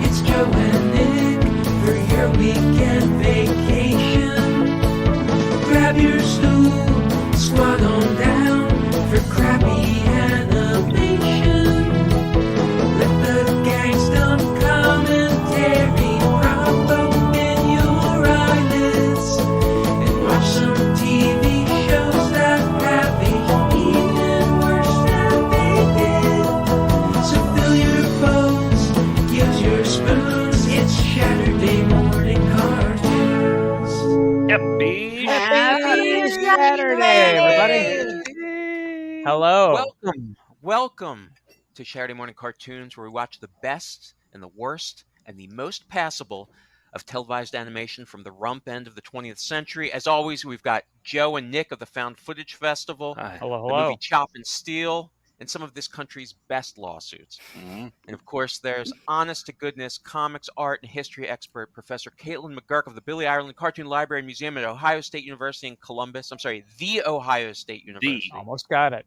It's Joe and Nick for your weekend vacation. Grab your stool, squat on down for crappy animation. Let the gang dump commentary prop open your eyelids and watch some TV shows that ravage even worse than they did. So fill your bowls, use your spoons. It's Shaturday morning cartoons. Happy Saturday, everybody. Hello. Welcome to Saturday Morning Cartoons, where we watch the best and the worst and the most passable of televised animation from the rump end of the 20th century. As always, we've got Joe and Nick of the Found Footage Festival, Hello. the movie Chop and Steal, and some of this country's best lawsuits. And of course, there's honest-to-goodness comics, art, and history expert Professor Caitlin McGurk of the Billy Ireland Cartoon Library and Museum at Ohio State University in Columbus. The Ohio State University. Almost got it.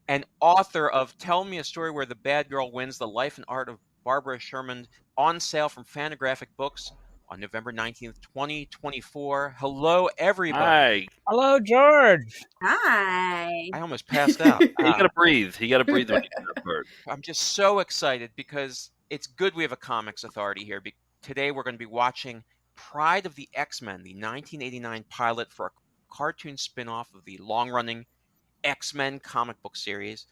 And author of Tell Me a Story Where the Bad Girl Wins, The Life and Art of Barbara Shermund, on sale from Fantagraphic Books on November 19th, 2024. Hello, everybody. Hi. Hello, George. Hi. I almost passed out. You gotta breathe. You gotta breathe when you do that part. I'm just so excited because it's good we have a comics authority here. Today we're going to be watching Pryde of the X-Men, the 1989 pilot for a cartoon spin-off of the long-running X-Men comic book series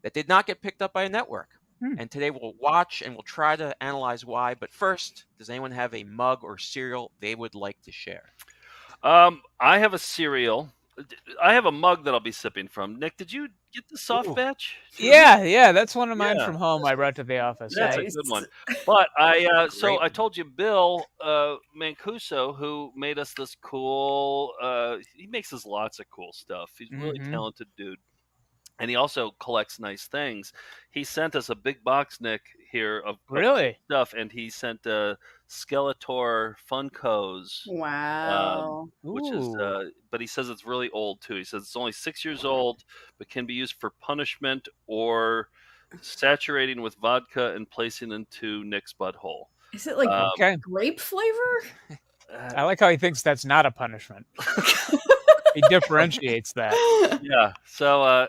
that did not get picked up by a network. And today we'll watch and we'll try to analyze why. But first, does anyone have a mug or cereal they would like to share? I have a cereal. I have a mug that I'll be sipping from. Nick, did you get the soft batch? Yeah, that's one of mine Yeah. from home I brought to the office. That's Yeah. a good one. But I told you, Bill Mancuso, who made us this cool. He makes us lots of cool stuff. He's a really talented dude. And he also collects nice things. He sent us a big box, Nick, here of Really? stuff, and he sent Skeletor Funkos, Wow. which is, but he says it's really old too. He says it's only 6 years old, but can be used for punishment or saturating with vodka and placing into Nick's butthole. Is it like Okay. grape flavor? I like how he thinks that's not a punishment. He differentiates that. Yeah. So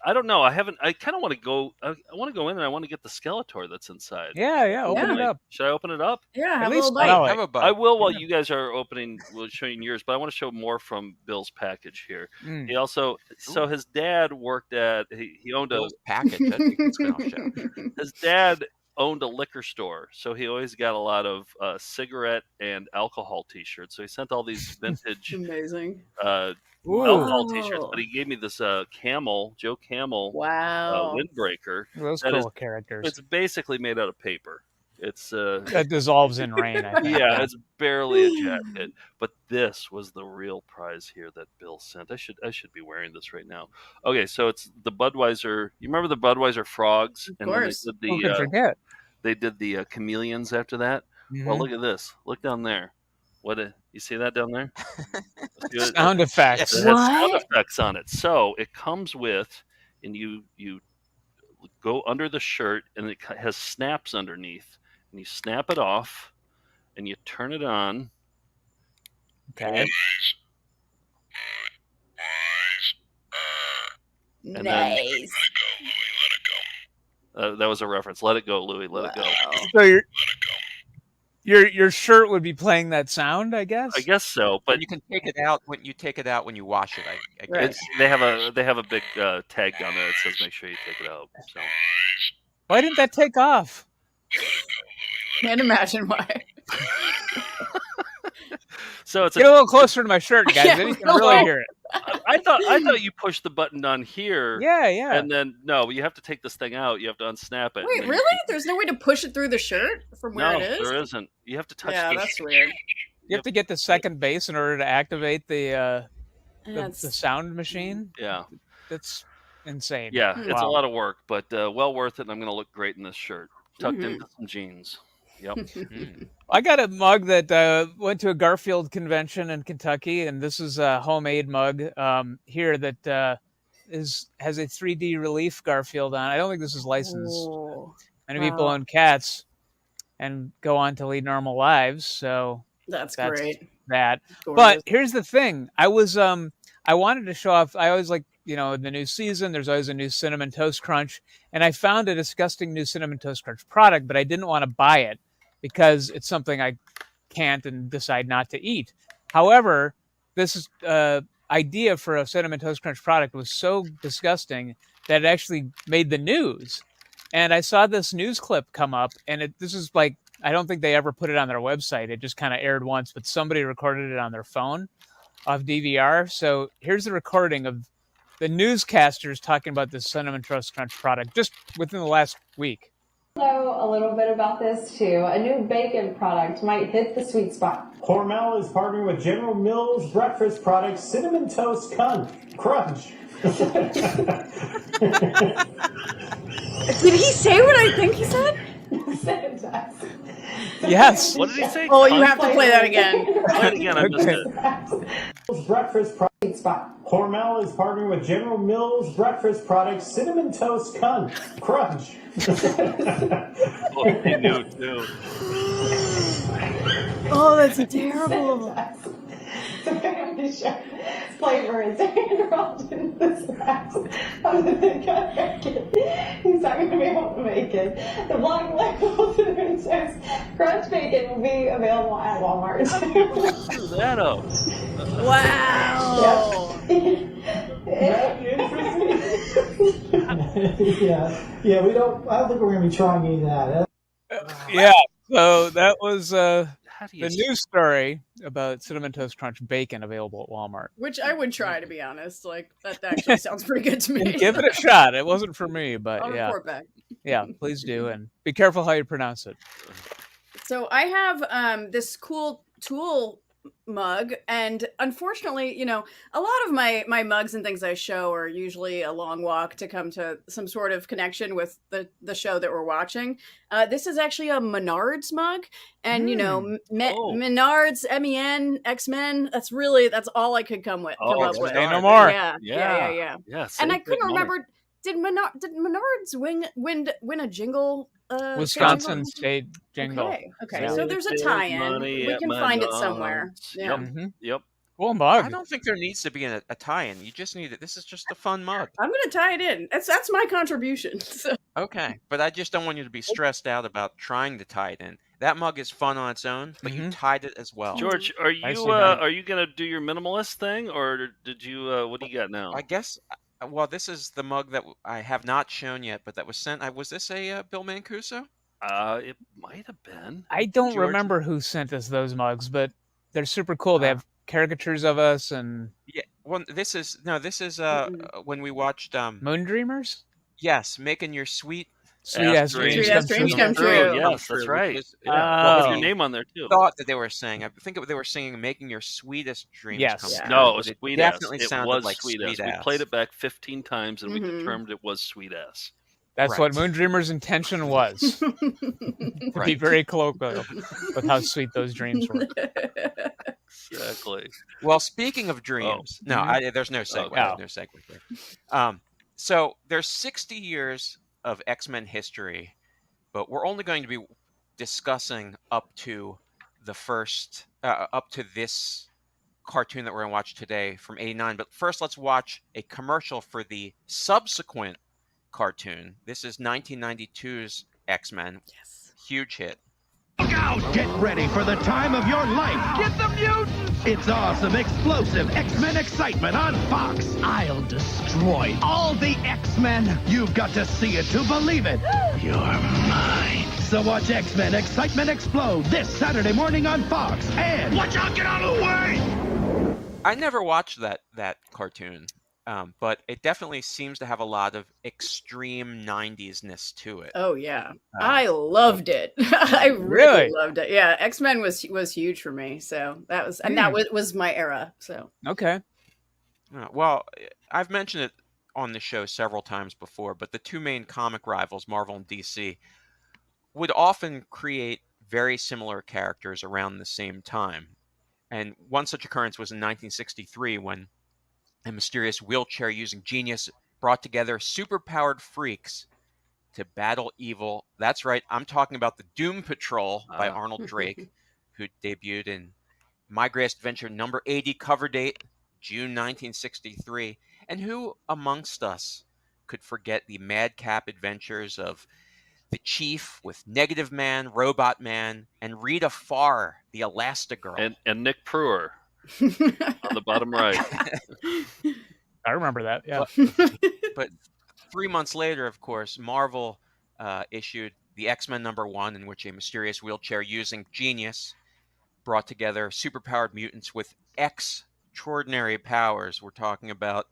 I don't know. I kind of want to go. I want to go in and I want to get the Skeletor that's inside. Yeah. Open it up. Should I open it up? Yeah, have a least little bite. smell it. Have a bite. I will while you guys are opening. We'll show you yours, but I want to show more from Bill's package here. He also, so his dad worked at. He owned a Bill's package. That'd be a good spin-off show. His dad owned a liquor store, so he always got a lot of cigarette and alcohol T-shirts. So he sent all these vintage Amazing. alcohol T-shirts, Wow. but he gave me this Joe Camel Wow. windbreaker. Those That cool is- characters. It's basically made out of paper. It's That dissolves in rain, I think. yeah, it's barely a jacket. But this was the real prize here that Bill sent. I should be wearing this right now. Okay, so it's the Budweiser. You remember the Budweiser frogs? Of And course. then Who could forget? they did the chameleons after that. Well, look at this. Look down there. You see that down there? Sound effects. It has sound effects on it. So it comes with, and you go under the shirt, and it has snaps underneath, and you snap it off, and you turn it on. Okay. then- Nice. That was a reference. Let it go, Louie. Let it go. So your shirt would be playing that sound, I guess. I guess so, But but you can take it out when you wash it. I Right. guess. they have a big tag down there that says make sure you take it out. So Why didn't that take off? Can't imagine why. so it's Get a little closer to my shirt, guys. Yeah, Then you can no. really hear it. I thought you pushed the button down here. Yeah. And then no, you have to take this thing out. You have to unsnap it. Wait, and then really? There's no way to push it through the shirt from where No, it is? there isn't. You have to touch. Yeah, the that's weird. You have to get to second base in order to activate the That's sound machine. Yeah, That's insane. yeah. Hmm. It's a Wow. lot of work, but well worth it. And I'm going to look great in this shirt, tucked Mhm. into some jeans. Yep. I got a mug that went to a Garfield convention in Kentucky, and this is a homemade mug here that has a 3D relief Garfield on. I don't think this is licensed. Oh, Many people wow. own cats. and go on to lead normal lives. So That's that's great. that. Gorgeous. But here's the thing: I wanted to show off. I always like, in the new season, there's always a new Cinnamon Toast Crunch, and I found a disgusting new Cinnamon Toast Crunch product, but I didn't want to buy it because it's something I can't and decide not to eat. However, this idea for a Cinnamon Toast Crunch product was so disgusting that it actually made the news. And I saw this news clip come up, and this is like, I don't think they ever put it on their website. It just kind of aired once, but somebody recorded it on their phone off DVR. So here's the recording of the newscasters talking about this Cinnamon Toast Crunch product just within the last week. Know a little bit about this too. A new bacon product might hit the sweet spot. Hormel is partnering with General Mills breakfast product Cinnamon Toast Crunch. Did he say what I think he said? Yes. What did he say? Oh, you have to play that again. Play it again. I missed it. Breakfast product spot. Hormel is partnering with General Mills breakfast product Cinnamon Toast Crunch. Oh, he knew too. Oh, that's terrible. Flavor is involved in this fact. I'm going to make it. He's not going to be able to make it. The black label Cinnamon Toast Crunch Bacon will be available at Walmart. Screw that up. Wow. Yeah, we don't. I don't think we're going to be trying any of that. Yeah. So that was How do you the news story about Cinnamon Toast Crunch bacon available at Walmart. Which I would try, to be honest. Like, that actually sounds pretty good to me. Give it a shot. It wasn't for me, but I'll yeah. report back. Yeah, please do. And be careful how you pronounce it. So I have this cool tool mug, and unfortunately, a lot of my mugs and things I show are usually a long walk to come to some sort of connection with the show that we're watching. This is actually a Menards mug, and Menards, MEN, X-Men. That's all I could come up with. Say no more. Yeah. And I couldn't remember. Did Menards win a jingle? Wisconsin State Jingle. Okay. Yeah. So there's a tie-in. We can find it somewhere. Yeah. Yep. Cool mug. I don't think there needs to be a tie-in. You just need it. This is just a fun mug. I'm gonna tie it in. That's my contribution. So. Okay, but I just don't want you to be stressed out about trying to tie it in. That mug is fun on its own, but you tied it as well. George, are you gonna do your minimalist thing, or did you? What do you got now? I guess. Well, this is the mug that I have not shown yet, but that was sent. Was this a Bill Mancuso? It might have been. I don't George? remember who sent us those mugs, but they're super cool. They have caricatures of us and yeah. Well, this is when we watched Moon Dreamers. Yes, making your sweet Dreams come true. Yes, that's right. With your name on there too. Thought that they were saying. I think they were singing "Making Your Sweetest Dreams Come True." No, it was But Sweet Ass. definitely It sounded was like Sweet Ass. Ass. We played it back 15 times, and we determined it was Sweet Ass. That's Right. what Moon Dreamers' intention was. To be very colloquial with how sweet those dreams were. Exactly. Well, speaking of dreams, there's no segue. Oh. There's no segue here. So there's 60 years of X-Men history, but we're only going to be discussing up to this cartoon that we're going to watch today from '89. But first, let's watch a commercial for the subsequent cartoon. This is 1992's X-Men. Yes. Huge hit. Look out! Get ready for the time of your life! Get the mutants! It's awesome, explosive X-Men excitement on Fox. I'll destroy all the X-Men. You've got to see it to believe it. You're mine. So watch X-Men Excitement Explode this Saturday morning on Fox. And watch out! Get out of the way! I never watched that cartoon. But it definitely seems to have a lot of extreme 90s-ness to it. Oh yeah, I loved it. I really loved it. Yeah, X-Men was huge for me. So that was my era. So okay. Well, I've mentioned it on the show several times before, but the two main comic rivals, Marvel and DC, would often create very similar characters around the same time. And one such occurrence was in 1963 when a mysterious wheelchair-using genius brought together super-powered freaks to battle evil. That's right, I'm talking about the Doom Patrol by Arnold Drake, who debuted in My Greatest Adventure number 80, cover date June 1963. And who amongst us could forget the madcap adventures of the Chief with Negative Man, Robot Man, and Rita Farr, the Elastigirl. And Nick Pruer on the bottom right. I remember that. Yeah. But 3 months later, of course, Marvel issued the X-Men #1, in which a mysterious wheelchair-using genius brought together superpowered mutants with extraordinary powers. We're talking about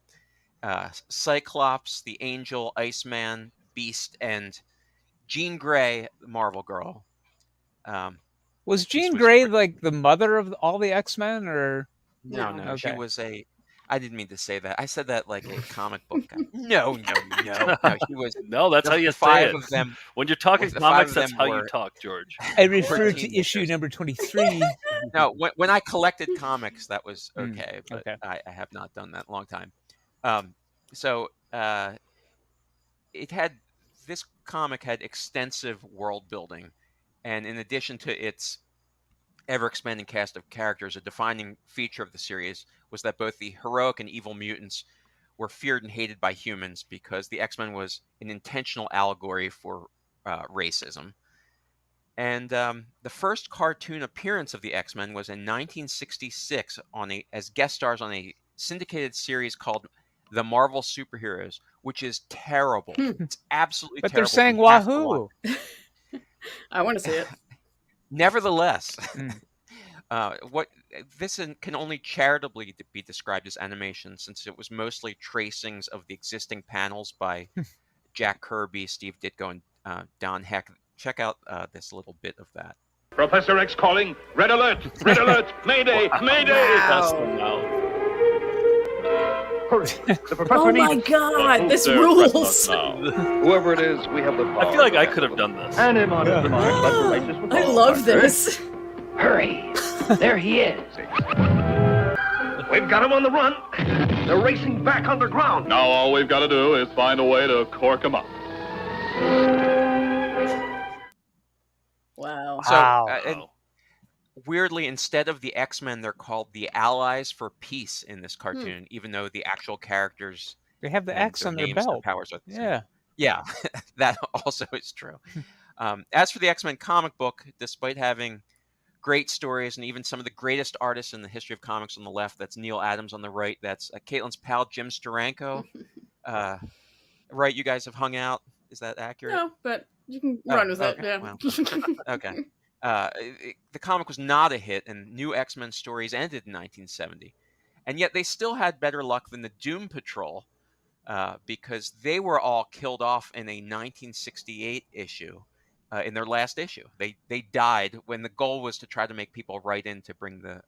Cyclops, the Angel, Iceman, Beast, and Jean Grey, the Marvel Girl. Was Jean Grey like the mother of all the X-Men, or no? Okay. She was a. I didn't mean to say that. I said that like a comic book guy. No. She was. No, that's how you say it. Of them, when you're talking comics, that's how you talk, George. I refer to issue number 23. No, when I collected comics, that was okay, but I have not done that in a long time. So this comic had extensive world building, and in addition to its ever-expanding cast of characters, a defining feature of the series was that both the heroic and evil mutants were feared and hated by humans, because the X-Men was an intentional allegory for racism. And the first cartoon appearance of the X-Men was in 1966 as guest stars on a syndicated series called The Marvel Superheroes, which is terrible. It's absolutely but terrible. But they're saying wahoo. I want to see it. Nevertheless, what this can only charitably be described as animation, since it was mostly tracings of the existing panels by Jack Kirby, Steve Ditko, and Don Heck. Check out this little bit of that. Professor X calling. Red alert! Red alert! Mayday! Mayday! Hurry. The professor Oh my God! This rules. Whoever it is, we have the power. I feel like I could have done this. And him on his mark, let the races with I all love partners. this. Hurry! There he is. We've got him on the run. They're racing back underground. Now all we've got to do is find a way to cork him up. Wow. So, weirdly, instead of the X-Men, they're called the Allies for Peace in this cartoon, even though the actual characters, they have the X on their names, belt. their powers are the same. Yeah. Yeah, that also is true. As for the X-Men comic book, despite having great stories and even some of the greatest artists in the history of comics on the left, that's Neil Adams on the right, that's Caitlin's pal Jim Steranko. Right, you guys have hung out. Is that accurate? No, but you can run with it. Yeah. Well, okay. The comic was not a hit, and New X-Men stories ended in 1970. And yet they still had better luck than the Doom Patrol, because they were all killed off in a 1968 issue, in their last issue. They died when the goal was to try to make people write in to bring the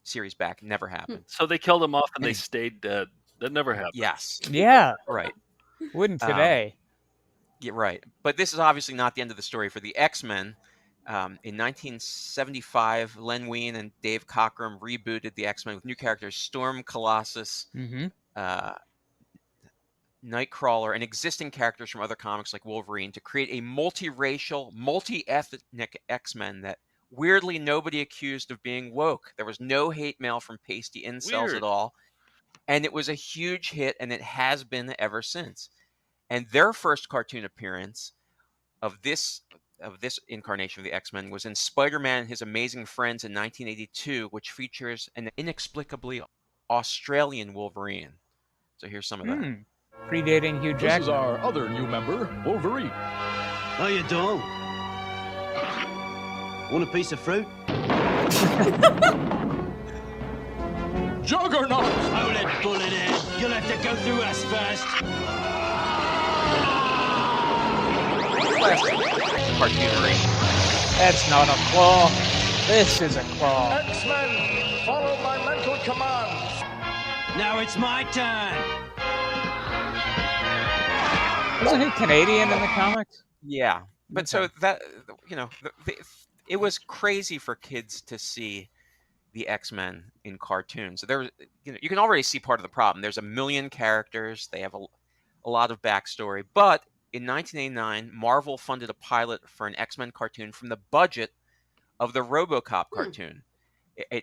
series back. It never happened. So they killed them off and they stayed dead. That never happened. Yes. Yeah. Right. Wouldn't today. Yeah, right. But this is obviously not the end of the story for the X-Men. In 1975, Len Wein and Dave Cockrum rebooted the X-Men with new characters: Storm, Colossus, Nightcrawler, and existing characters from other comics like Wolverine, to create a multiracial, multi-ethnic X-Men that weirdly nobody accused of being woke. There was no hate mail from pasty incels at all. And it was a huge hit, and it has been ever since. And their first cartoon appearance of this incarnation of the X-Men was in Spider-Man and His Amazing Friends in 1982, which features an inexplicably Australian Wolverine. So here's some of that. Predating Hugh Jackman. This is our other new member, Wolverine. How you doing? Want a piece of fruit? Juggernaut! Hold it, bullet head. You'll have to go through us first. Cartoonery. That's not a claw. This is a claw. X-Men, follow my mental commands. Now it's my turn. Wasn't he Canadian in the comics? Yeah, but so that, it was crazy for kids to see the X-Men in cartoons. There, you can already see part of the problem. There's a million characters. They have a lot of backstory, but in 1989, Marvel funded a pilot for an X-Men cartoon from the budget of the RoboCop cartoon.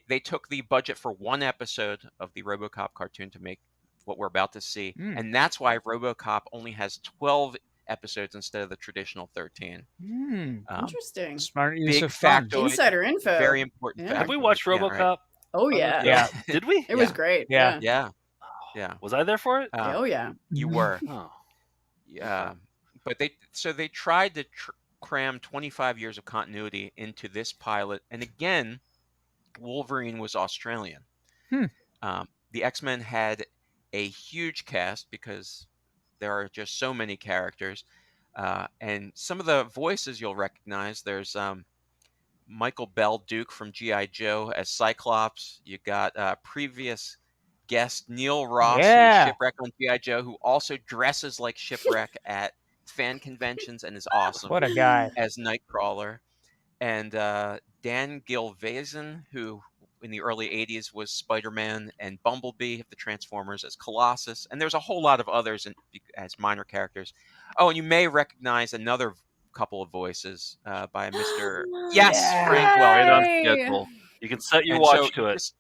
They took the budget for one episode of the RoboCop cartoon to make what we're about to see, and that's why RoboCop only has 12 episodes instead of the traditional 13. Interesting. Smart use Big of funds. factoid, Insider info. very important. Have we watched RoboCop? Yeah, right. Oh yeah. Yeah. Did we? It was great. Yeah. Yeah. Was I there for it? Oh yeah. You were. Oh. Yeah. But they tried to cram 25 years of continuity into this pilot, and again, Wolverine was Australian. The X-Men had a huge cast because there are just so many characters, and some of the voices you'll recognize. There's Michael Bell Duke from G.I. Joe as Cyclops. You got previous guest Neil Ross, who's Shipwreck on G.I. Joe, who also dresses like Shipwreck at fan conventions and is awesome. What a guy. As Nightcrawler. And Dan Gilvezan, who in the early 80s was Spider-Man and Bumblebee of the Transformers as Colossus. And there's a whole lot of others as minor characters. Oh, and you may recognize another couple of voices by Mr. Frank Welker. Right on schedule. You can set your watch to it.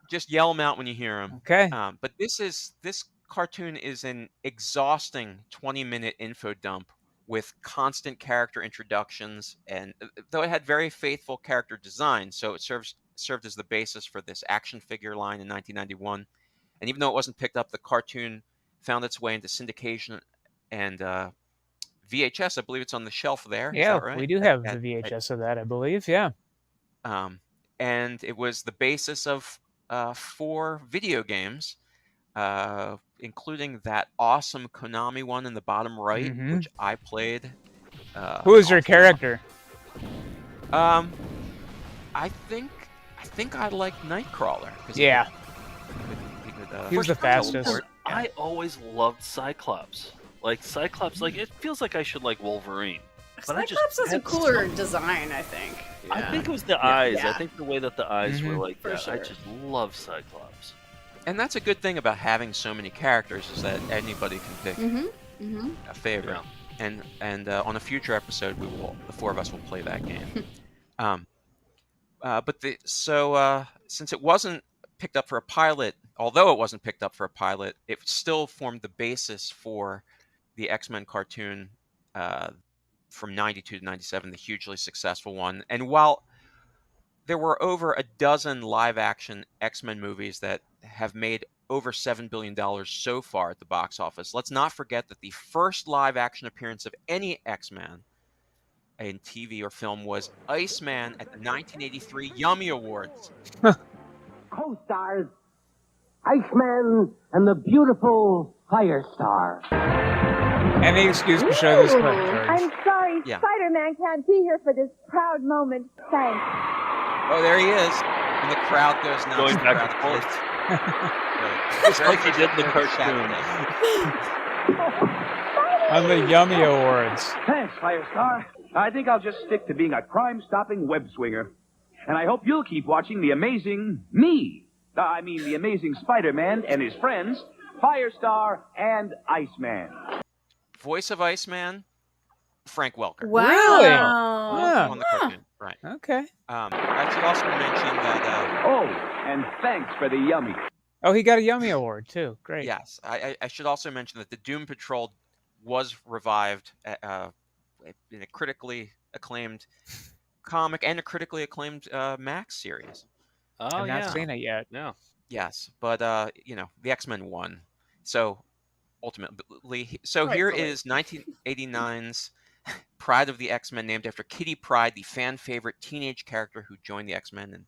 Just yell them out when you hear them. Okay. But this cartoon is an exhausting 20-minute info dump with constant character introductions, and though it had very faithful character design, so it served as the basis for this action figure line in 1991. And even though it wasn't picked up, the cartoon found its way into syndication and VHS. I believe it's on the shelf there. Yeah, is that right? we do have the VHS of that, I believe. Yeah. And it was the basis of 4 video games, including that awesome Konami one in the bottom right, which I played. Who is your character? I think I like Nightcrawler. Yeah. He was the First, fastest. I always loved Cyclops. Like Cyclops, like it feels like I should like Wolverine. But Cyclops has a cooler design, I think. I think it was the eyes. Yeah. I think the way that the eyes were like For that. sure. I just love Cyclops. And that's a good thing about having so many characters, is that anybody can pick a favorite. Yeah. And on a future episode, the 4 of us will play that game. Since it wasn't picked up for a pilot, although it wasn't picked up for a pilot, it still formed the basis for the X-Men cartoon from 92 to 97, the hugely successful one. And while there were over a dozen live-action X-Men movies that have made over $7 billion so far at the box office, let's not forget that the first live-action appearance of any X-Men in TV or film was Iceman at the 1983 Yummy Awards. Co-stars Iceman and the beautiful Firestar. Any excuse to show this clip, George. I'm sorry, Yeah. Spider-Man can't be here for this proud moment. Thanks. Oh, there he is. And the crowd goes nuts. Going The back and crowd forth. goes- Just like he did in the cartoon. On the Yummy Awards. Thanks, Firestar. I think I'll just stick to being a crime-stopping web swinger. And I hope you'll keep watching The Amazing The Amazing Spider-Man and his friends, Firestar and Iceman. Voice of Iceman, Frank Welker. Wow. Really? Yeah. On the cartoon, right. Okay. I should also mention that... Oh, and thanks for the yummy. Oh, he got a Yummy Award, too. Great. yes, I should also mention that the Doom Patrol was revived in a critically acclaimed comic and a critically acclaimed Max series. Oh, I've not seen it yet. Yeah. Yes, but the X-Men won. So ultimately, here Rightfully. is 1989's Pryde of the X-Men, named after Kitty Pryde, the fan favorite teenage character who joined the X-Men in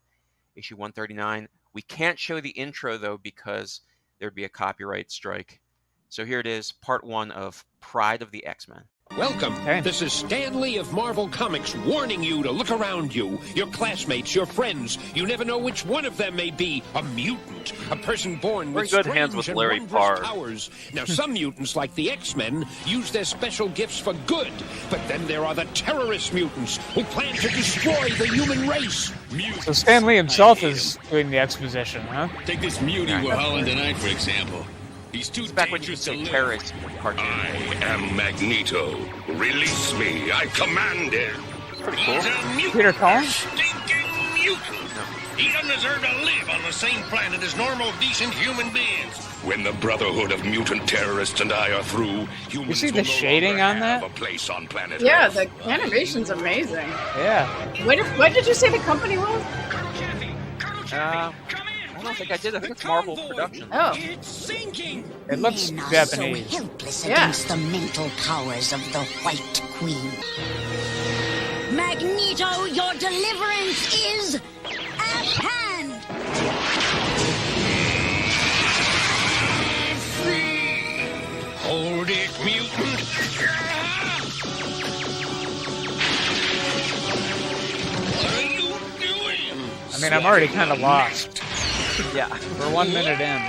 issue 139. We can't show the intro though because there'd be a copyright strike. So here it is, part 1 of Pryde of the X-Men. Welcome. This is Stan Lee of Marvel Comics warning you to look around you. Your classmates, your friends. You never know which one of them may be a mutant, a person born We're with in good hands with strange and Larry wondrous Parr. powers. Now, some mutants, like the X-Men, use their special gifts for good. But then there are the terrorist mutants who plan to destroy the human race. So Stan Lee himself is doing the exposition, huh? Take this mutie we're hauling tonight, for example. He's too back when you could dangerous say to live. terrorist cartoon. I am Magneto. Release me. I command it. Pretty cool. He's a mutant. Peter Collins? Stinking mutant. He doesn't deserve to live on the same planet as normal, decent human beings. When the Brotherhood of Mutant Terrorists and I are through, humans You see will the no shading longer on have that? a place on planet Yeah, Earth. the animation's amazing. Yeah. What did you say the company was? I don't think I did. I think it's Marvel Production. Oh. It's sinking. It looks Men are Japanese. so helpless Yeah. against the mental powers of the White Queen. Magneto, your deliverance is at hand. Hold it, mutant. What are you doing? I mean, I'm already kind of lost. Yeah. We're 1 minute in.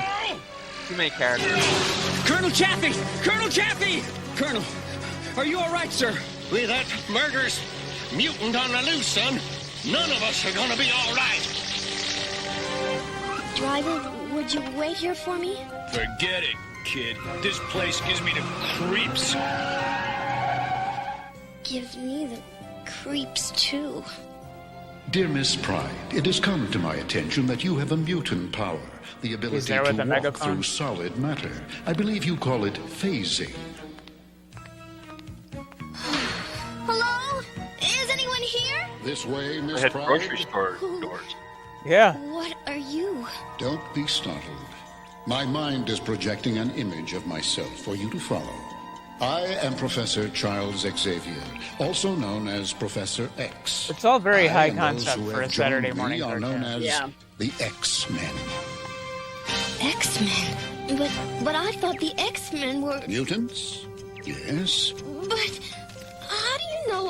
Too many characters. Colonel Chaffee! Colonel Chaffee! Colonel, are you all right, sir? With that murderous mutant on the loose, son, none of us are gonna be all right. Driver, would you wait here for me? Forget it, kid. This place gives me the creeps. Give me the creeps, too. Dear Miss Pryde, it has come to my attention that you have a mutant power, the ability there with to the walk megaphone? through solid matter. I believe you call it phasing. Hello? Is anyone here? This way, I Miss had Pryde. grocery store doors. Yeah. What are you? Don't be startled. My mind is projecting an image of myself for you to follow. I am Professor Charles Xavier, also known as Professor X. It's all very I high and those concept who for a have Saturday joined morning me are known cartoon. as Yeah. the X-Men. X-Men? But I thought the X-Men were... Mutants? Yes. But how do you know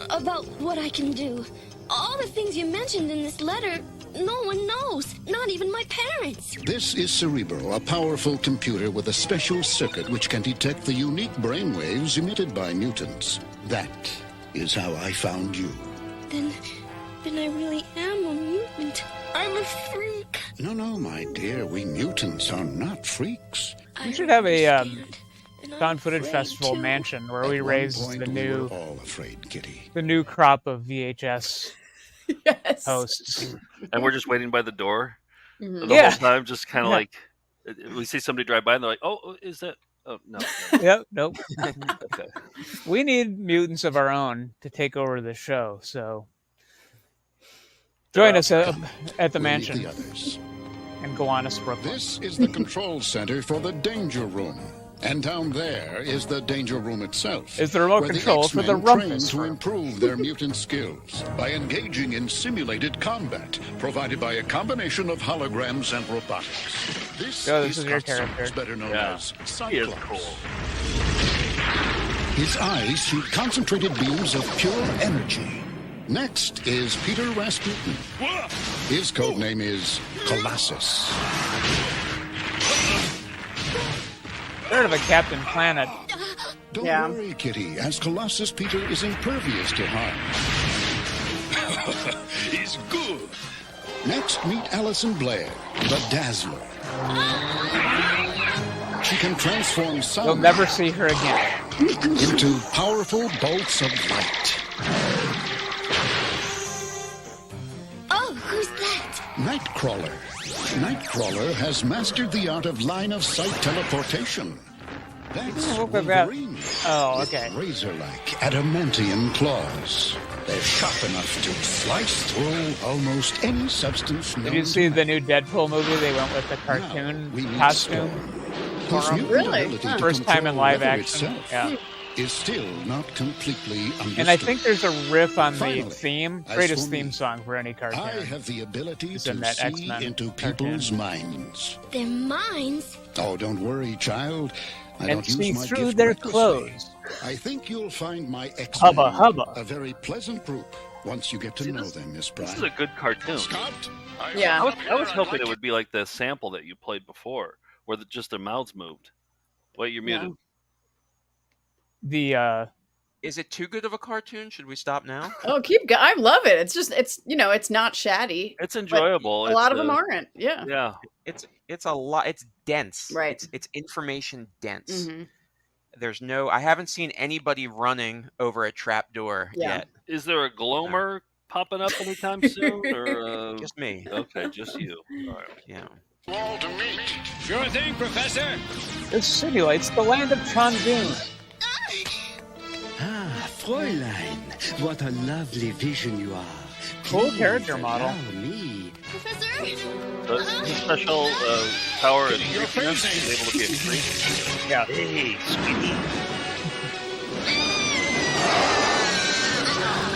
about what I can do? All the things you mentioned in this letter, no one knows, not even my parents. This is Cerebro, a powerful computer with a special circuit which can detect the unique brainwaves emitted by mutants. That is how I found you. Then I really am a mutant. I'm a freak. No, my dear, we mutants are not freaks. We should have a understand, and I'm found footage afraid festival too. mansion where At we one raise point, the we new were all afraid, Kitty. crop of VHS Yes. hosts. And we're just waiting by the door Mhm. the Yeah. whole time, just kind of Yeah. like we see somebody drive by and they're like, "Oh, is that? Oh, no." Yep. Nope. Okay. We need mutants of our own to take over the show. So join us at the We'll meet mansion the others. and go on to Brooklyn. This is the control center for the Danger Room. And down there is the Danger Room itself. Is the remote where control for the X-Men train rumpus to room. improve their mutant skills by engaging in simulated combat provided by a combination of holograms and robotics. This This is your Scott character. Summers, better known Yeah. as He is Cyclops. cool. His eyes shoot concentrated beams of pure energy. Next is Peter Rasputin. His code name is Colossus. Third of a Captain Planet. Don't Yeah. worry, Kitty, as Colossus Peter is impervious to harm. He's good. Next, meet Alison Blair, the Dazzler. She can transform You'll sound never see her again. into powerful bolts of light. Oh, who's that? Nightcrawler. Nightcrawler has mastered the art of line-of-sight teleportation. That's Look at that. Wolverine. Oh, with okay. razor-like adamantium claws. They're sharp enough to slice through almost any substance known Did you to see man. the new Deadpool movie? They went with the cartoon we meet costume. Whose for him. mutant Really? ability Huh. to First time in control live weather action. itself Yeah. is still not completely understood. And I think there's a riff on the Finally, theme. as Greatest for theme me, song for any cartoon. I have the ability It's in to that see X-Men into cartoon. people's minds. Their minds? Oh, don't worry, child. I And don't use see my through gift their recklessly. clothes. I think you'll find my X-Men Hubba, hubba. a very pleasant group once you get to know them, Miss This is Pryde. a good cartoon. Scott, Yeah. I was hoping it would be like the sample that you played before, where just their mouths moved. Wait, you're muted. The Is it too good of a cartoon? Should we stop now? Oh, I love it. It's just it's not Shatty. It's enjoyable. A lot of them aren't. Yeah. Yeah. It's a lot. It's dense. Right. It's information dense. Mhm. There's I haven't seen anybody running over a trap door yet. Is there a Glomer popping up anytime soon? Or Just me. Okay, just you. All right. Yeah. All to meet. Sure thing, Professor. This simulates the land of Chang'un. Ah, Fräulein, what a lovely vision you are. Cool character model. Me. Professor? So his special power is freakiness. He's able to be extreme. Yeah. Hey, sweetie.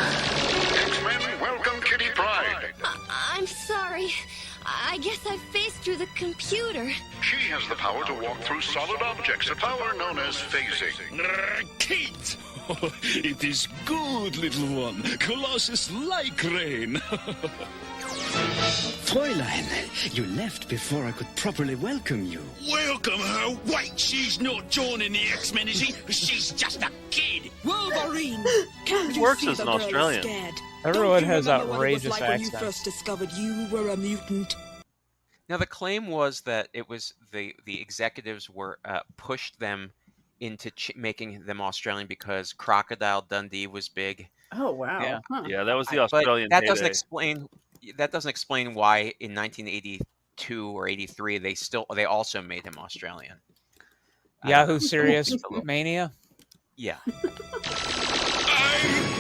X-Men, welcome Kitty Pryde. I'm sorry. I guess I phased through the computer. She has the power to walk through solid objects, a power known as phasing. Kate! It is good, little one. Colossus like rain. Fräulein, you left before I could properly welcome you. Welcome her. Wait, she's not joining the X-Men, is she? She's just a kid. Wolverine! Can't He you works see as the an girl is Australian. scared? Everyone Don't you has remember what it was outrageous like when you accents. first discovered you were a mutant? Now the claim was that it was the executives were pushed them into making them Australian because Crocodile Dundee was big. Oh wow. Yeah. Huh. Yeah, that was the But Australian that doesn't heyday. explain. That doesn't explain why in 1982 or 83 they also made him Australian. Yahoo Serious Mania. Yeah.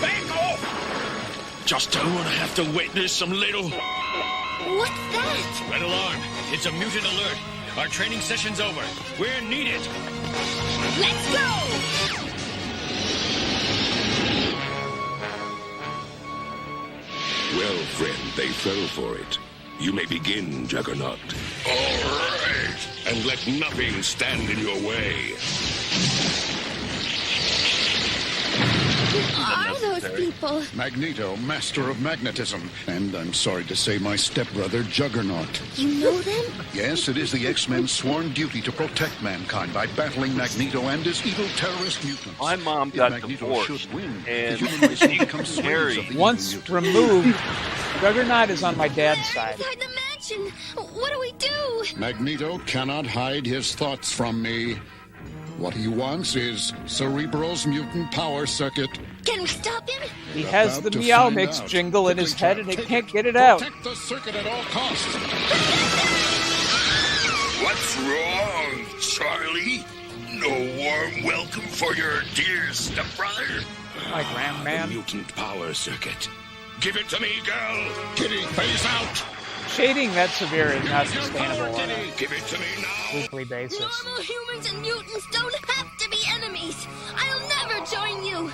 Back off! Just don't want to have to witness some little... What's that? Red alarm. It's a mutant alert. Our training session's over. We're needed. Let's go! Well, friend, they fell for it. You may begin, Juggernaut. All right. And let nothing stand in your way. Who are those people? Magneto, master of magnetism. And I'm sorry to say my stepbrother, Juggernaut. You know them? Yes, it is the X-Men's sworn duty to protect mankind by battling Magneto and his evil terrorist mutants. My mom If got Magneto divorced, should win, and the human race will she become slaves married. of the Once evil removed, Juggernaut is on my dad's side. Inside the mansion. What do we do? Magneto cannot hide his thoughts from me. What he wants is Cerebral's mutant power circuit. Can we stop him? He has the About to Meow find Mix out. jingle in his Quickly, head and he take can't it. get it out. Protect the circuit at all costs. What's wrong, Charlie? No warm welcome for your dear stepbrother? My grandman. The mutant power circuit. Give it to me, girl. Kitty, face out. Shading that severe is not sustainable on a Give it to me now. weekly basis. Normal humans and mutants don't have to be enemies. I'll never join you.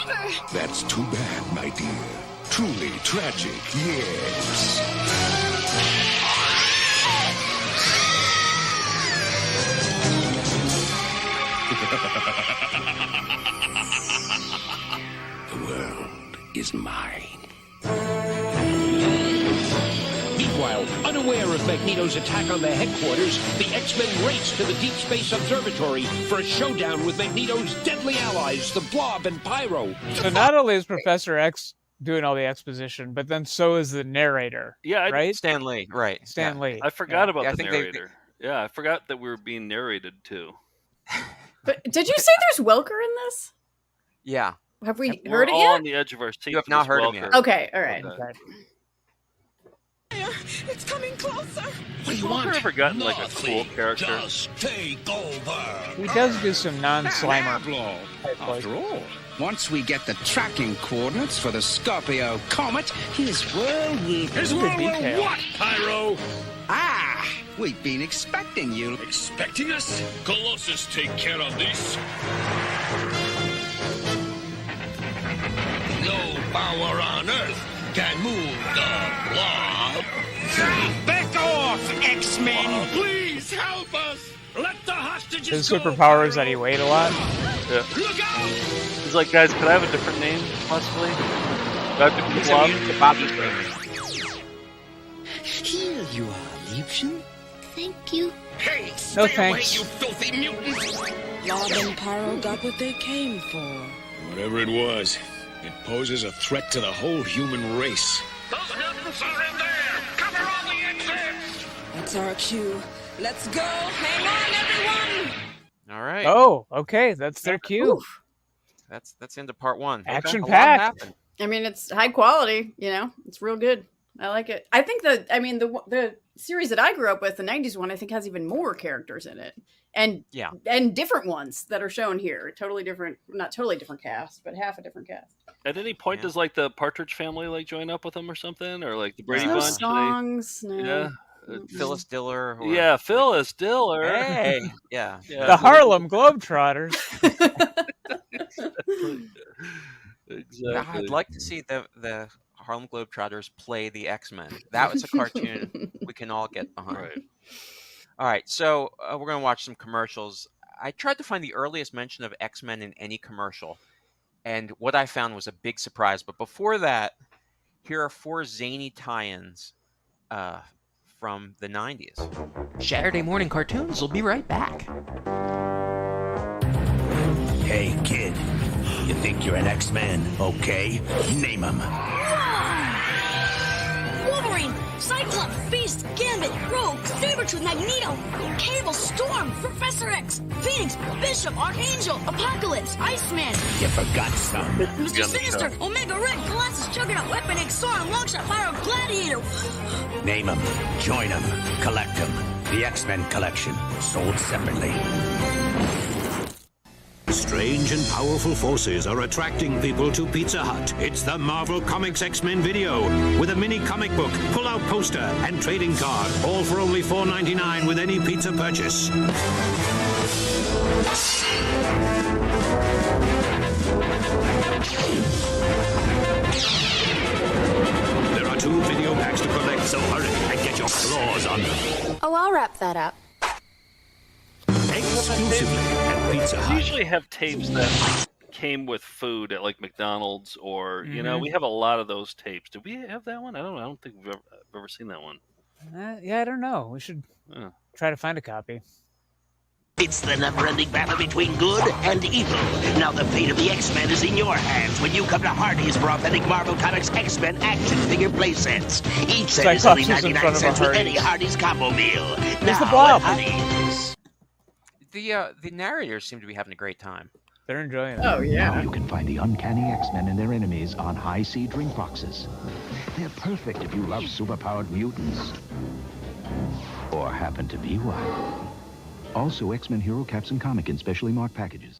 Never. That's too bad, my dear. Truly tragic, yes. The world is mine. Meanwhile, unaware of Magneto's attack on their headquarters, the X-Men race to the Deep Space Observatory for a showdown with Magneto's deadly allies, the Blob and Pyro. So not only is Professor X doing all the exposition, but then so is the narrator. Yeah, right? Stan Lee, right. Stan Lee. I forgot about Yeah, I the think narrator. Yeah, I forgot that we were being narrated too. But did you say there's Welker in this? Yeah. Have we We're heard it all yet? on the edge of our seats. You have not with heard him Welker. yet. Okay, all right. Okay. It's coming closer. What do you Welker ever gotten like a cool character? Just take over. He does do some non-slimer. After all, once we get the tracking coordinates for the Scorpio comet, his world will... His world will what, Pyro? Ah, we've been expecting you. Expecting us? Colossus take care of this. No power on Earth can move the Blob. Back off, X-Men! Please help us! Let the hostages His go, superpower is that he weighed a lot. Yeah. Look out! He's like, guys, could I have a different name, possibly? Do I have to be Blob? Here you are, Liebchen. Thank you. Hey, No stay away, thanks. you filthy mutant! Blob and Pyro got what they came for. Whatever it was, it poses a threat to the whole human race. Those mutants are in there! Cover all the exits! That's our cue. Let's go! Hang on, everyone! All right. Oh, okay. That's their cue. Oof. That's into part one. Action A lot packed. happened. I mean, it's high quality. It's real good. I like it. I think the series that I grew up with, the '90s one, I think has even more characters in it, and different ones that are shown here. Totally different, not totally different cast, but half a different cast. At any point, does like the Partridge Family join up with them or something, or like the Brady There's no Bunch? songs. No. Yeah. Phyllis Diller. Or... Yeah, Phyllis Diller. Hey. Yeah. The Harlem Globetrotters. Exactly. I'd like to see the Harlem Globetrotters play the X-Men. That was a cartoon we can all get behind. Right. All right, so we're going to watch some commercials. I tried to find the earliest mention of X-Men in any commercial, and what I found was a big surprise. But before that, here are 4 zany tie-ins from the 90s. Saturday morning cartoons will be right back. Hey, kid. You think you're an X-Man, okay? Name 'em. Wolverine, Cyclops, Beast, Gambit, Rogue, Sabretooth, Magneto, Cable, Storm, Professor X, Phoenix, Bishop, Archangel, Apocalypse, Iceman, You forgot some. Mr. Sinister, Omega Red, Colossus, Juggernaut, Weapon X, Sauron, Longshot, Pyro, Gladiator. Name 'em, join 'em, collect 'em. The X-Men collection, sold separately. Strange and powerful forces are attracting people to Pizza Hut. It's the Marvel Comics X-Men video with a mini comic book, pull-out poster, and trading card. All for only $4.99 with any pizza purchase. There are 2 video packs to collect, so hurry and get your claws on them. Oh, I'll wrap that up. Exclusively at Pizza We Hut. usually have tapes that came with food at like McDonald's or we have a lot of those tapes. Did we have that one? I don't think we've ever seen that one. Yeah, I don't know. We should try to find a copy. It's the never-ending battle between good and evil. Now the fate of the X-Men is in your hands when you come to Hardee's for authentic Marvel Comics X-Men action figure playsets. Each set is only 99 cents with any Hardee's combo meal. Now the Blob. at Hardee's. The narrators seem to be having a great time. They're enjoying it. Oh, yeah. Now you can find the uncanny X-Men and their enemies on high-C drink boxes. They're perfect if you love superpowered mutants. Or happen to be one. Also, X-Men Hero Caps and Comic in specially marked packages.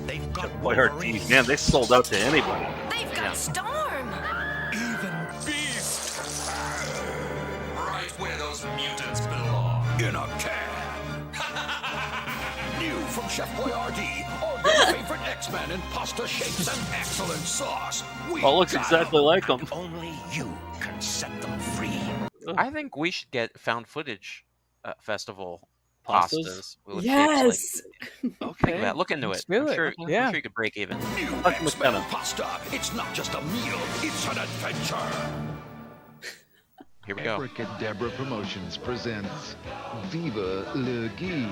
They've got Boy, her teeth, man, they sold out to anybody. They've got Storm. Even Beast! Right where those mutants belong. In a can. New from Chef Boyardee, all your favorite X-Men in pasta shapes and excellent sauce. We Oh, looks got exactly like them. Only you can set them free. I think we should get found footage festival Pastas? pastas. with Yes. shapes like- Okay. Think of that. Look into it. do I'm it. sure, Yeah. I'm sure you could break even. New Like X-Men McKenna. pasta. It's not just a meal, it's an adventure. Here we go. Abracadabra Promotions presents Viva Le Geek.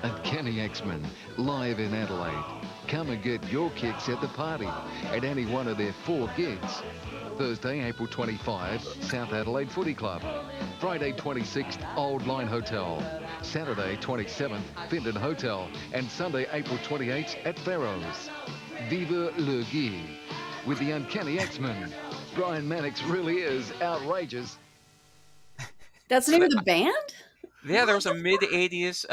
Uncanny X-Men, live in Adelaide. Come and get your kicks at the party at any one of their 4 gigs. Thursday, April 25, South Adelaide Footy Club. Friday, 26th, Old Line Hotel. Saturday, 27th, Fenton Hotel. And Sunday, April 28th at Farrow's. Viva Le Geek with the Uncanny X-Men. Brian Mannix really is outrageous. That's the name of the band? Yeah, there was a mid-80s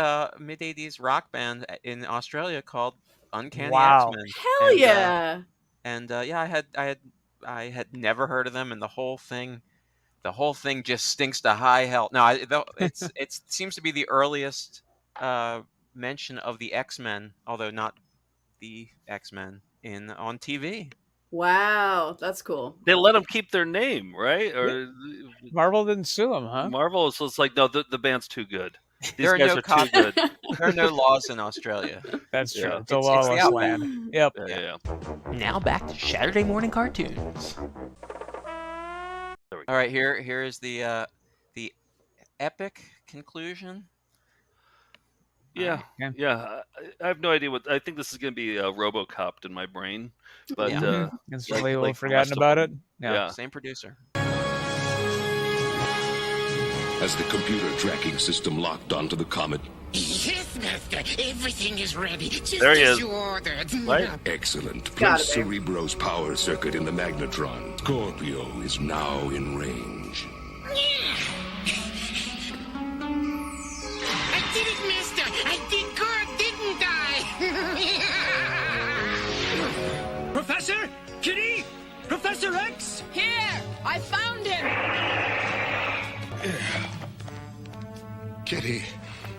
rock band in Australia called Uncanny Wow. X-Men. Hell And, yeah. Yeah, I had never heard of them, and the whole thing just stinks to high hell. No, it seems to be the earliest mention of the X-Men, although not the X-Men on TV. Wow, that's cool. They let them keep their name, right? Or Marvel didn't sue them, huh? Marvel, so it's like, no, the band's too good. These There are guys no are too good. There are no laws in Australia. That's true. Yeah. It's a It's lawless the land. outback. Yep. Yeah. Now back to Saturday morning cartoons. All right, here is the epic conclusion. Yeah. I have no idea what. I think this is going to be RoboCop in my brain, but instantly we've forgotten about it. Yeah. Same producer. As the computer tracking system locked onto the comet. Yes, Master. Everything is ready. Just There he as is. you ordered. Right? Excellent. Got Place it, babe. Cerebro's power circuit in the magnetron. Scorpio is now in range. I did it, Master. I did good, didn't I? Professor? Kitty? Professor X? Here! I found him! Kitty.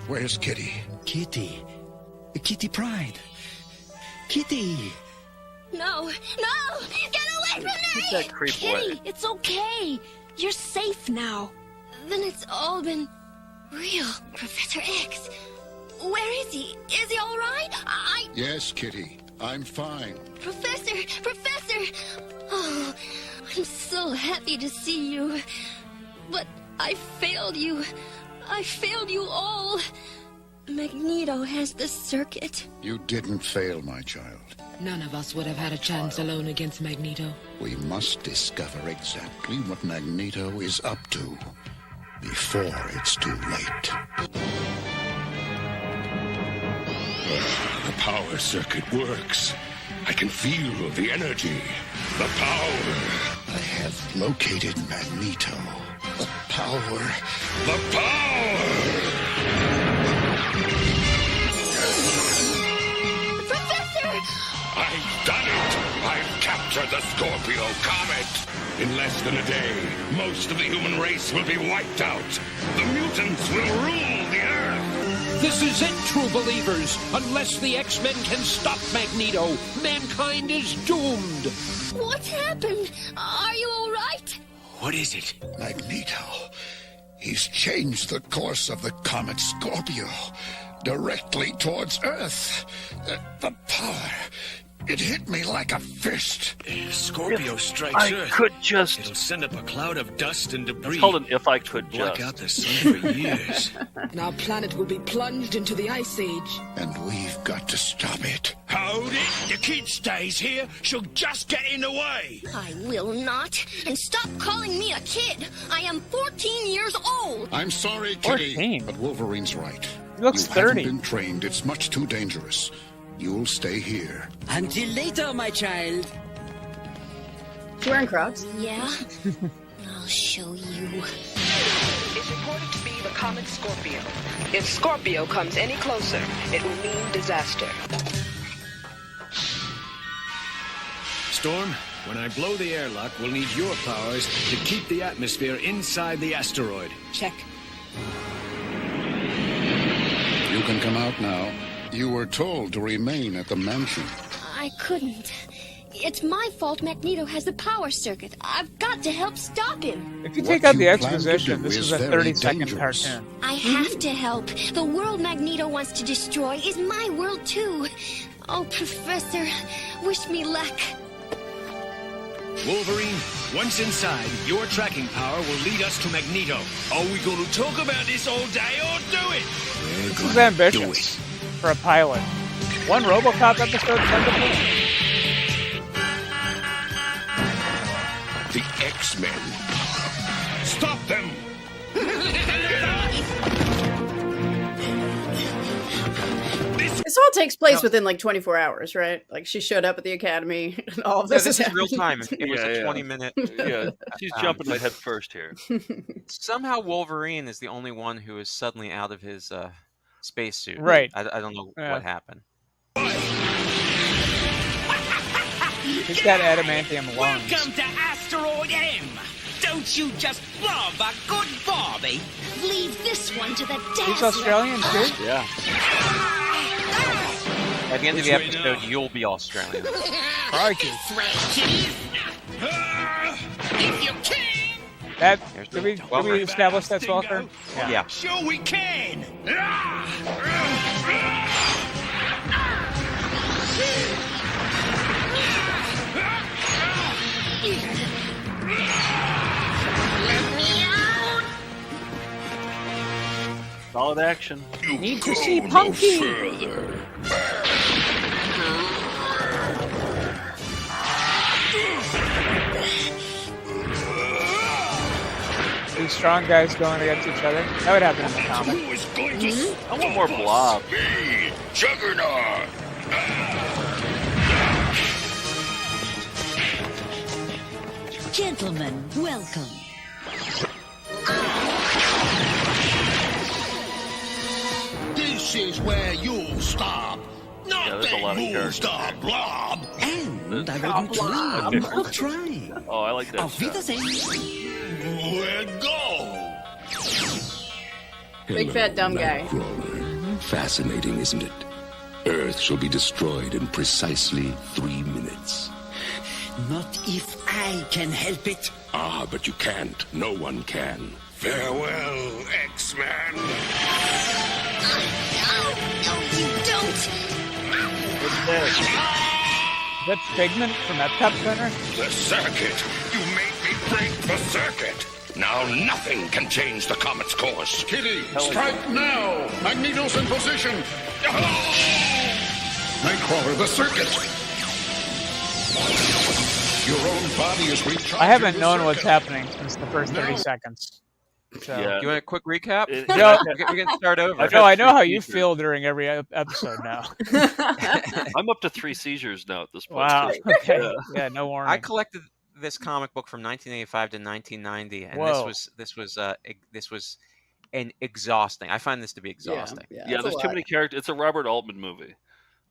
Where's Kitty? Kitty. Kitty Pryde. Kitty. No! No! Get away from me! Keep that creep Kitty, away. it's okay. You're safe now. Then it's all been real. Professor X. Where is he? Is he all right? Yes, Kitty. I'm fine. Professor! Oh, I'm so happy to see you. But I failed you. I failed you all. Magneto has the circuit. You didn't fail, my child. None of us would have had a chance alone against Magneto. We must discover exactly what Magneto is up to before it's too late. The power circuit works. I can feel the energy, the power. I have located Magneto. The power. The power! Professor! I've done it! I've captured the Scorpio Comet! In less than a day, most of the human race will be wiped out. The mutants will rule the Earth! This is it, true believers. Unless the X-Men can stop Magneto, mankind is doomed. What's happened? Are you all right? What is it? Magneto. He's changed the course of the comet Scorpio directly towards Earth. The power. It hit me like a fist. Scorpio strikes I Earth. could just... It'll send up a cloud of dust and debris. It's called an if I could Block just. out the sun for years. And our planet will be plunged into the Ice Age. And we've got to stop it. Hold it! The kid stays here. She'll just get in the way. I will not. And stop calling me a kid. I am 14 years old. I'm sorry, Kitty, 14. but Wolverine's right. He looks you 30. haven't been trained. It's much too dangerous. You'll stay here. Until later, my child. She's wearing Crocs. Yeah? I'll show you. It's reported to be the comet Scorpio. If Scorpio comes any closer, it will mean disaster. Storm, when I blow the airlock, we'll need your powers to keep the atmosphere inside the asteroid. Check. You can come out now. You were told to remain at the mansion. I couldn't. It's my fault Magneto has the power circuit. I've got to help stop him. If you take out the exposition, this is a 30-second cartoon. I have to help. The world Magneto wants to destroy is my world too. Oh, Professor, wish me luck. Wolverine, once inside, your tracking power will lead us to Magneto. Are we going to talk about this all day or do it? This is ambitious for a pilot. One RoboCop episode wonderful. The X-Men. Stop them! This all takes place within like 24 hours, right? Like she showed up at the academy and all of this. This is real happening. time. It was a 20-minute. Yeah, she's jumping my head first here. Somehow Wolverine is the only one who is suddenly out of his spacesuit. Right. I don't know what happened. He's got adamantium lungs. Welcome to Asteroid M. Don't you just love a good Barbie? Leave this one to the dazzler. He's Australian too? Yeah. At the end of the episode, you'll be Australian. Crikey. If you can. That, did we establish that, Stalker? Yeah. Sure we can. Solid with action. Need to see Punky. Two strong guys going against each other. That would happen in the comic. Who is going to I want more blob. Me, Juggernaut. Gentlemen, welcome. This is where you'll stop. Yeah, there's a lot of Moves the blob. And I wouldn't dream of trying. Oh, I like that. Auf Wiedersehen. Where'd go? Big fat dumb guy. Nightcrawler. Fascinating, isn't it? Earth shall be destroyed in precisely 3 minutes. Not if I can help it. Ah, but you can't. No one can. Farewell, X-Man. No, you don't. That's Pigment from that Pep Center. The circuit. You made me break the circuit. Now nothing can change the comet's course. Kitty, strike now. Magneto's in position. Nightcrawler, the circuit. Your own body is recharging. I haven't known what's happening since the first 30 seconds. So. Yeah. You want a quick recap? Joe, we're going to start over. Joe, I know how you feel during every episode now. I'm up to 3 seizures now at this point. Wow. Okay. Yeah, no warning. I collected this comic book from 1985 to 1990, and this was an exhausting. I find this to be exhausting. Yeah, there's too many characters. It's a Robert Altman movie.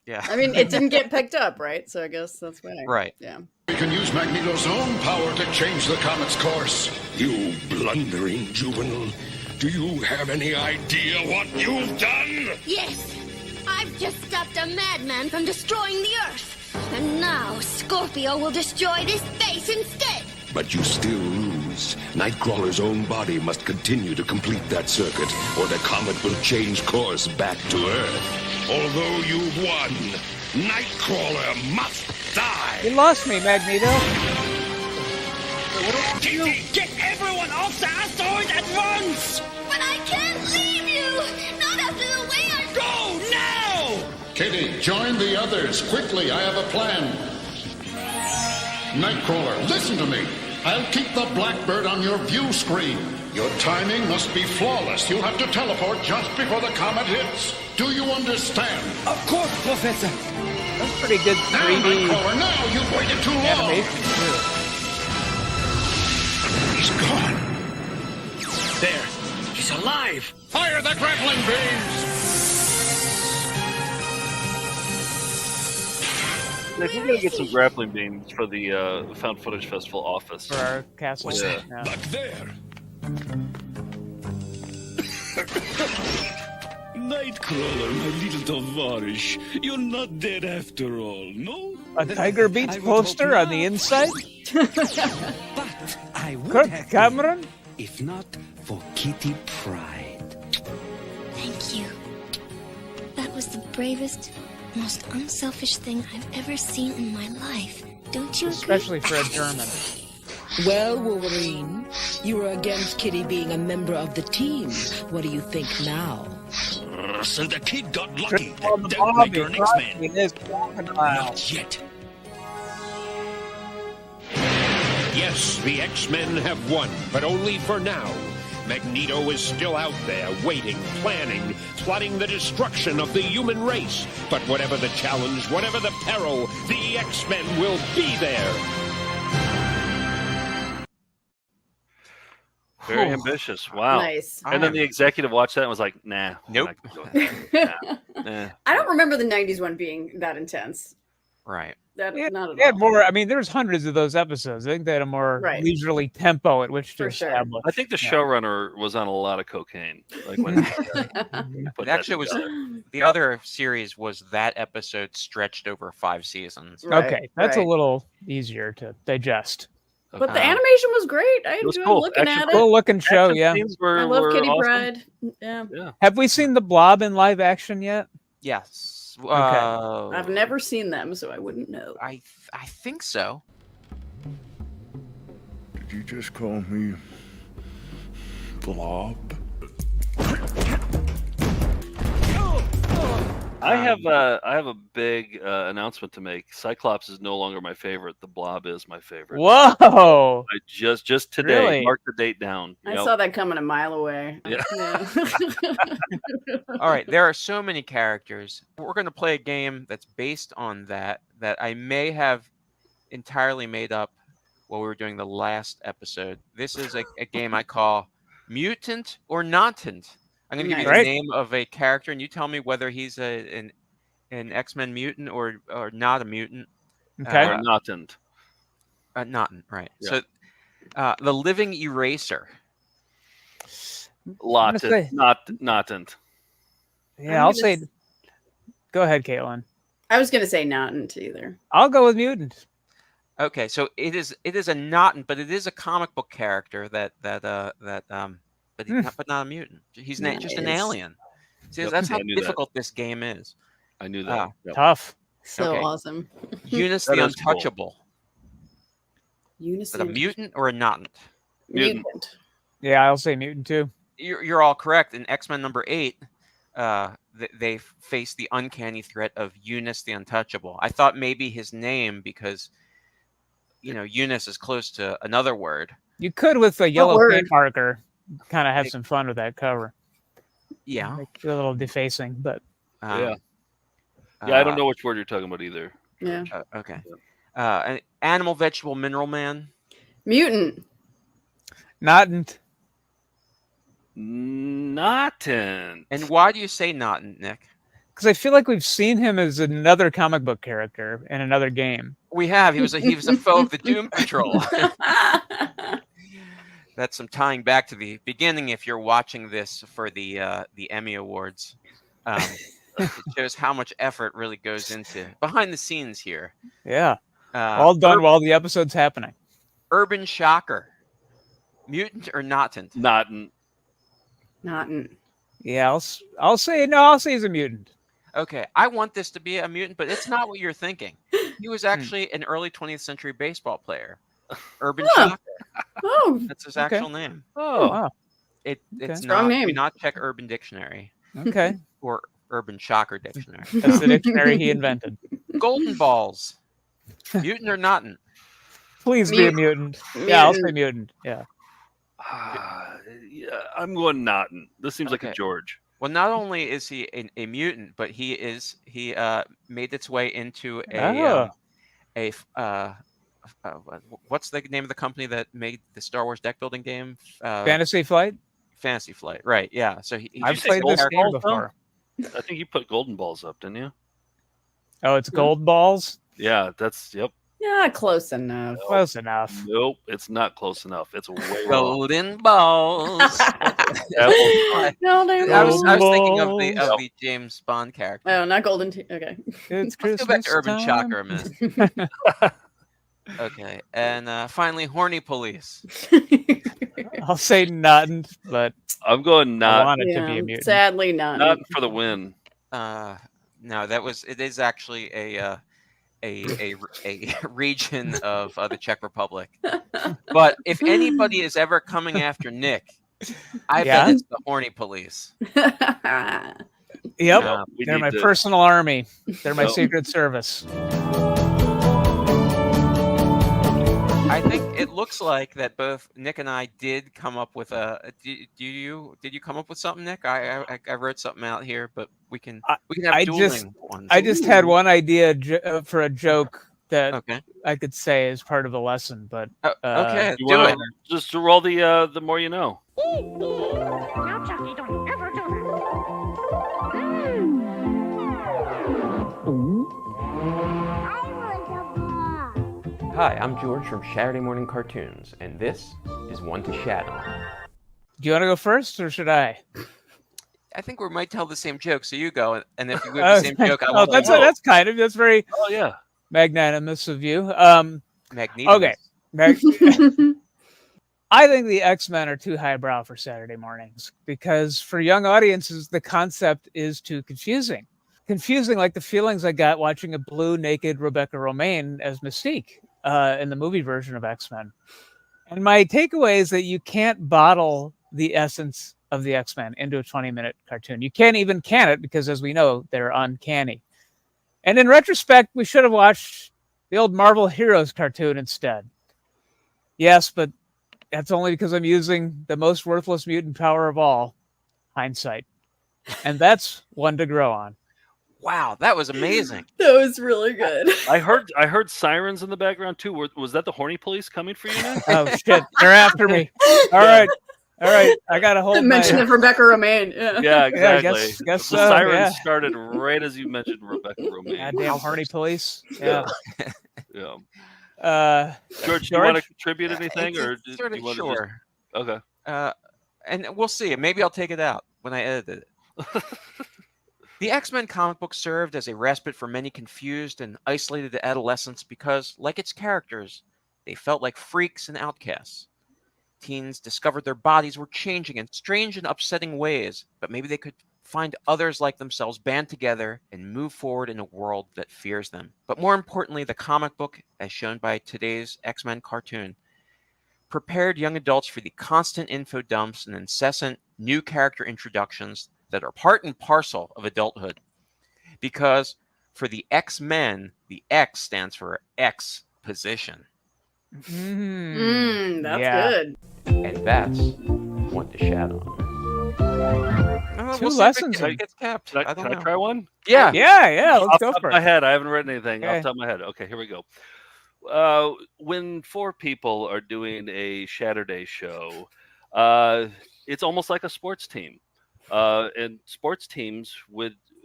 Yeah. I mean, it didn't get picked up, right? So I guess that's why. Right. Yeah. We can use Magneto's own power to change the comet's course. You blundering juvenile. Do you have any idea what you've done? Yes, I've just stopped a madman from destroying the Earth. And now Scorpio will destroy this base instead. But you still lose. Nightcrawler's own body must continue to complete that circuit, or the comet will change course back to Earth. Although you've won, Nightcrawler must die. You lost me, Magneto. Get everyone off the asteroid at once! But I can't leave you! Not after the way I... Go now! Kitty, join the others. Quickly, I have a plan. Nightcrawler, listen to me. I'll keep the Blackbird on your view screen. Your timing must be flawless. You'll have to teleport just before the comet hits. Do you understand? Of course, Professor. That's pretty good 3D Nightcrawler, now you've waited too long. animation, too. He's gone. There. He's alive. Fire the grappling beams. I think we're going to get some grappling beams for the Found Footage Festival office. For our castle. Yeah. Back there. Nightcrawler, my little tovarish. You're not dead after all, no? A Tiger Beats poster on the inside? But I would Kirk have Cameron? been, if not for Kitty Pryde. Thank you. That was the bravest, most unselfish thing I've ever seen in my life. Don't you agree? Especially for a German. Well, Wolverine, you were against Kitty being a member of the team. What do you think now? So the kid got lucky. On the Don't Bobby, make her an X-Man. it is crocodile. Not yet. Yes, the X-Men have won, but only for now. Magneto is still out there, waiting, planning, plotting the destruction of the human race. But whatever the challenge, whatever the peril, the X-Men will be there. Very ambitious. Wow. Nice. And then the executive watched that and was like, nah. Nope. Nah. I don't remember the 90s one being that intense. Right. Not at They had all. more. I mean, there's hundreds of those episodes. I think they had a more Right. leisurely tempo at which to For sure. establish. I think the showrunner was on a lot of cocaine. Like when he put that Actually, it was together. the other series was that episode stretched over 5 seasons. Okay, that's a little easier to digest. But the animation was great. I was enjoyed cool. looking Action- at it. cool looking show, yeah. I love Kitty Pryde. Yeah. Have we seen the Blob in live action yet? Yes. I've never seen them, so I wouldn't know. I think so. Did you just call me Blob? I have a big announcement to make. Cyclops is no longer my favorite. The Blob is my favorite. Whoa! I just today Really? marked the date down. I saw that coming a mile away. Yeah. All right, there are so many characters. We're going to play a game that's based on that I may have entirely made up while we were doing the last episode. This is a game I call Mutant or Not-ant. I'm going to give you the name of a character, and you tell me whether he's an X-Men mutant or not a mutant. Okay. Or Not-ant. Not-ant, right. Yeah. So the Living Eraser. Not-ant. Yeah, I'll say. Go ahead, Caitlin. I was going to say not either. I'll go with mutant. Okay, so it is a not, but it is a comic book character but not a mutant. He's just an alien. See, that's how difficult this game is. I knew that. Tough. So awesome. Eunice the Untouchable. Eunice is it a mutant or a not? Mutant. Yeah, I'll say mutant too. You're all correct. In X-Men number 8, they face the uncanny threat of Eunice the Untouchable. I thought maybe his name, because Eunice is close to another word. You could, with a yellow paint marker, kind of have some fun with that cover. Yeah, like a little defacing, but I don't know which word you're talking about either. Yeah. Okay. An animal, vegetable, mineral man. Mutant. Not-ant. Not-ant. And why do you say not-ant, Nick? Because I feel like we've seen him as another comic book character in another game. We have. He was a foe of the Doom Patrol. That's some tying back to the beginning. If you're watching this for the Emmy Awards, it shows how much effort really goes into behind the scenes here. Yeah, all done while the episode's happening. Urban Shocker, mutant or not-ant? Not-ant. Not-ant. Yeah, I'll say no. I'll say he's a mutant. Okay, I want this to be a mutant, but it's not what you're thinking. He was actually an early 20th century baseball player. Urban Shocker. Oh, that's his actual name. Oh, wow. It's strong not. name. Do not check Urban Dictionary. Okay. Or Urban Shocker Dictionary. That's the dictionary he invented. Golden Balls, mutant or not-ant? Please be a mutant. Yeah, I'll say mutant. Yeah. Yeah, I'm going Not-ant. This seems like a George. Well, not only is he a mutant, but he made its way into what's the name of the company that made the Star Wars deck building game? Fantasy Flight. Fantasy Flight, right? Yeah. So I've played this game before. I think you put Golden Balls up, didn't you? Oh, it's Gold Balls. Yeah, yep. Yeah, close enough. Close enough. Nope, it's not close enough. It's way wrong. Golden Balls. I was thinking of the James Bond character. Oh, not Golden. Okay. It's Let's go back to Urban Shocker a minute. Okay, and finally, Horny Police. I'll say not, but I'm going not. I want it to be a mutant. Sadly, not. Not for the win. No, it is actually a region of the Czech Republic. But if anybody is ever coming after Nick, I bet it's the Horny Police. Yep, they're my personal army. They're my secret service. I think it looks like that both Nick and I did come up with a. Did you come up with something, Nick? I wrote something out here, but we can have dueling ones. I just had one idea for a joke that I could say as part of the lesson, but okay, do it. Just to roll the more you know. Now, Chucky, don't ever do Hi, I'm George from Saturday Morning Cartoons, and this is One to Shadow. Do you want to go first, or should I? I think we might tell the same joke, so you go, and if you go the same joke, I will. That's very magnanimous of you. Okay. I think the X-Men are too highbrow for Saturday mornings because for young audiences, the concept is too confusing. Confusing like the feelings I got watching a blue naked Rebecca Romijn as Mystique in the movie version of X-Men. And my takeaway is that you can't bottle the essence of the X-Men into a 20-minute cartoon. You can't even can it because, as we know, they're uncanny. And in retrospect, we should have watched the old Marvel Heroes cartoon instead. Yes, but that's only because I'm using the most worthless mutant power of all, hindsight. And that's one to grow on. Wow, that was amazing. That was really good. I heard sirens in the background too. Was that the horny police coming for you now? Oh shit, they're after me. All right. I gotta hold. Mention of Rebecca Romaine. Yeah, exactly. Guess so. The sirens started right as you mentioned Rebecca Romaine. Goddamn horny police. Yeah. Yeah. George, do you want to contribute anything, or do you want sure? To just... Okay. And we'll see. Maybe I'll take it out when I edit it. The X-Men comic book served as a respite for many confused and isolated adolescents because, like its characters, they felt like freaks and outcasts. Teens discovered their bodies were changing in strange and upsetting ways, but maybe they could find others like themselves band together and move forward in a world that fears them. But more importantly, the comic book, as shown by today's X-Men cartoon, prepared young adults for the constant info dumps and incessant new character introductions that are part and parcel of adulthood. Because for the X-Men, the X stands for exposition. That's good. And that's one to shat on. Two lessons. Can I try one? Yeah. Let's go for it. My head. I haven't read anything. Okay. Off the top of my head. Okay, here we go. When 4 people are doing a Shaturday show, it's almost like a sports team. And sports teams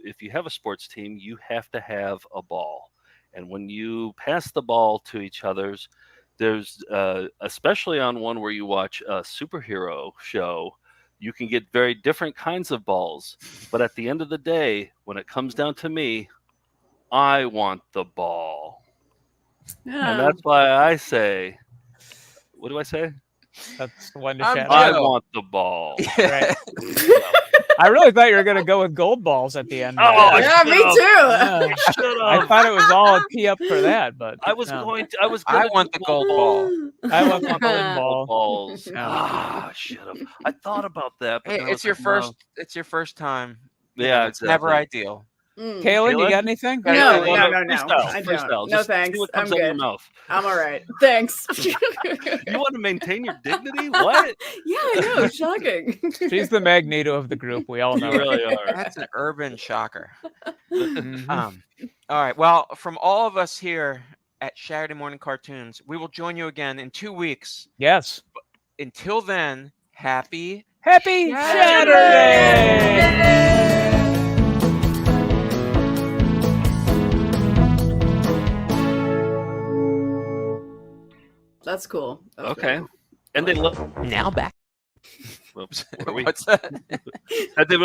if you have a sports team, you have to have a ball. And when you pass the ball to each other's, there's especially on one where you watch a superhero show, you can get very different kinds of balls. But at the end of the day, when it comes down to me, I want the ball. Yeah. And that's why I say, what do I say? That's the one to shat on. I want the ball. Right. I really thought you were going to go with gold balls at the end. Oh, yeah, me too. I thought it was all a tee up for that, but I was no. going. I want the gold ball. I want the gold ball. Balls. Shut up. I thought about that. But Hey, it's your first. It's your first time. Yeah, it's never ideal. Kaylin, you got anything? No. Freestyle, I freestyle. don't. No, Just thanks. see what I'm comes out of your good. mouth. I'm all right. Thanks. You want to maintain your dignity? What? Yeah, I know. Shocking. She's the Magneto of the group. We all know. You really are. That's an urban shocker. All right. Well, from all of us here at Saturday Morning Cartoons, we will join you again in 2 weeks. Yes. Until then, happy Saturday! That's cool. Okay. And they look now back. Whoops. Where are we? What's that? And they